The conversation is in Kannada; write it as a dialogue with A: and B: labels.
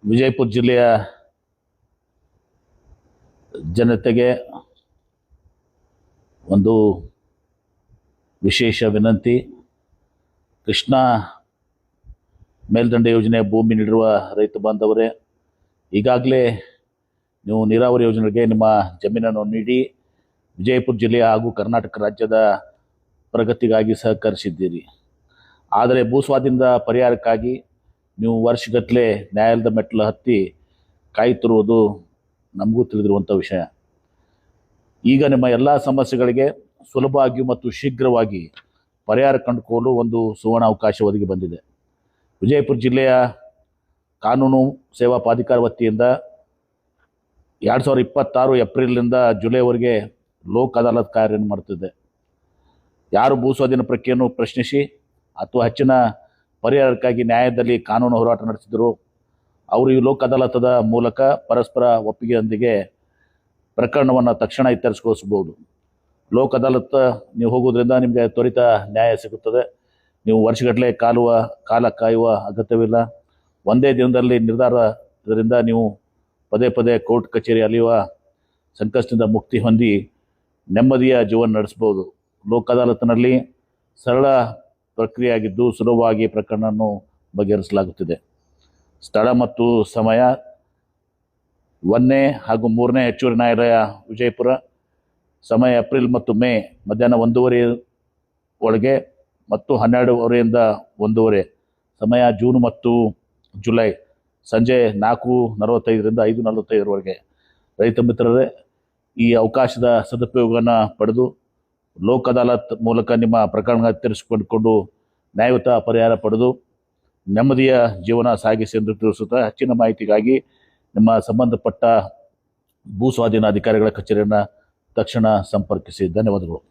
A: ವಿಜಯಪುರ ಜಿಲ್ಲೆಯ ಜನತೆಗೆ ಒಂದು ವಿಶೇಷ ವಿನಂತಿ. ಕೃಷ್ಣಾ ಮೇಲ್ದಂಡೆ ಯೋಜನೆ ಭೂಮಿ ನೀಡಿರುವ ರೈತ ಬಾಂಧವರೇ, ಈಗಾಗಲೇ ನೀವು ನೀರಾವರಿ ಯೋಜನೆಗೆ ನಿಮ್ಮ ಜಮೀನನ್ನು ನೀಡಿ ವಿಜಯಪುರ ಜಿಲ್ಲೆಯ ಹಾಗೂ ಕರ್ನಾಟಕ ರಾಜ್ಯದ ಪ್ರಗತಿಗಾಗಿ ಸಹಕರಿಸಿದ್ದೀರಿ. ಆದರೆ ಭೂಸ್ವಾಧೀನದ ಪರಿಹಾರಕ್ಕಾಗಿ ನೀವು ವರ್ಷಗಟ್ಟಲೆ ನ್ಯಾಯಾಲಯದ ಮೆಟ್ಟಲು ಹತ್ತಿ ಕಾಯುತ್ತಿರುವುದು ನಮಗೂ ತಿಳಿದಿರುವಂಥ ವಿಷಯ. ಈಗ ನಿಮ್ಮ ಎಲ್ಲ ಸಮಸ್ಯೆಗಳಿಗೆ ಸುಲಭವಾಗಿ ಮತ್ತು ಶೀಘ್ರವಾಗಿ ಪರಿಹಾರ ಕಂಡುಕೊಳ್ಳಲು ಒಂದು ಸುವರ್ಣ ಅವಕಾಶ ಒದಗಿ ಬಂದಿದೆ. ವಿಜಯಪುರ ಜಿಲ್ಲೆಯ ಕಾನೂನು ಸೇವಾ ಪ್ರಾಧಿಕಾರ ವತಿಯಿಂದ 2026 ಏಪ್ರಿಲ್ನಿಂದ ಜುಲೈವರೆಗೆ ಲೋಕ್ ಅದಾಲತ್ ಕಾರ್ಯವನ್ನು ಮಾಡುತ್ತಿದೆ. ಯಾರು ಭೂಸ್ವಾಧೀನ ಪ್ರಕ್ರಿಯೆಯನ್ನು ಪ್ರಶ್ನಿಸಿ ಅಥವಾ ಹೆಚ್ಚಿನ ಪರಿಹಾರಕ್ಕಾಗಿ ನ್ಯಾಯದಲ್ಲಿ ಕಾನೂನು ಹೋರಾಟ ನಡೆಸಿದರು, ಅವರು ಈ ಲೋಕ್ ಅದಾಲತದ ಮೂಲಕ ಪರಸ್ಪರ ಒಪ್ಪಿಗೆಯೊಂದಿಗೆ ಪ್ರಕರಣವನ್ನು ತಕ್ಷಣ ಇತ್ಯರ್ಥಗೊಳಿಸಬಹುದು. ಲೋಕ್ ಅದಾಲತ್ ನೀವು ಹೋಗೋದ್ರಿಂದ ನಿಮಗೆ ತ್ವರಿತ ನ್ಯಾಯ ಸಿಗುತ್ತದೆ. ನೀವು ವರ್ಷಗಟ್ಟಲೆ ಕಾಲ ಕಾಯುವ ಅಗತ್ಯವಿಲ್ಲ. ಒಂದೇ ದಿನದಲ್ಲಿ ನಿರ್ಧಾರ. ಇದರಿಂದ ನೀವು ಪದೇ ಪದೇ ಕೋರ್ಟ್ ಕಚೇರಿ ಅಲಿಯುವ ಸಂಕಷ್ಟದಿಂದ ಮುಕ್ತಿ ಹೊಂದಿ ನೆಮ್ಮದಿಯ ಜೀವನ ನಡೆಸಬಹುದು. ಲೋಕ್ ಅದಾಲತ್ನಲ್ಲಿ ಸರಳ ಪ್ರಕ್ರಿಯೆಯಾಗಿದ್ದು ಸುಲಭವಾಗಿ ಪ್ರಕರಣವನ್ನು ಬಗೆಹರಿಸಲಾಗುತ್ತಿದೆ. ಸ್ಥಳ ಮತ್ತು ಸಮಯ: 1ನೇ ಹಾಗೂ 3ನೇ ಹೆಚ್ಚುವರಿ ನ್ಯಾಯಾಲಯ ವಿಜಯಪುರ. ಸಮಯ ಏಪ್ರಿಲ್ ಮತ್ತು ಮೇ ಮಧ್ಯಾಹ್ನ 1:30 ಒಳಗೆ ಮತ್ತು 12:30ರಿಂದ 1:30. ಸಮಯ ಜೂನ್ ಮತ್ತು ಜುಲೈ ಸಂಜೆ 4:45ರಿಂದ 5:45ವರೆಗೆ. ರೈತ ಮಿತ್ರರೇ, ಈ ಅವಕಾಶದ ಸದುಪಯೋಗವನ್ನು ಪಡೆದು ಲೋಕ್ ಅದಾಲತ್ ಮೂಲಕ ನಿಮ್ಮ ಪ್ರಕರಣ ಇತ್ಯರ್ಥಿಸಿಕೊಂಡು ನ್ಯಾಯಯುತ ಪರಿಹಾರ ಪಡೆದು ನೆಮ್ಮದಿಯ ಜೀವನ ಸಾಗಿಸಿ ಎಂದು ತಿಳಿಸುತ್ತಾ, ಹೆಚ್ಚಿನ ಮಾಹಿತಿಗಾಗಿ ನಿಮ್ಮ ಸಂಬಂಧಪಟ್ಟ ಭೂ ಸ್ವಾಧೀನ ಅಧಿಕಾರಿಗಳ ಕಚೇರಿಯನ್ನು ತಕ್ಷಣ ಸಂಪರ್ಕಿಸಿ. ಧನ್ಯವಾದಗಳು.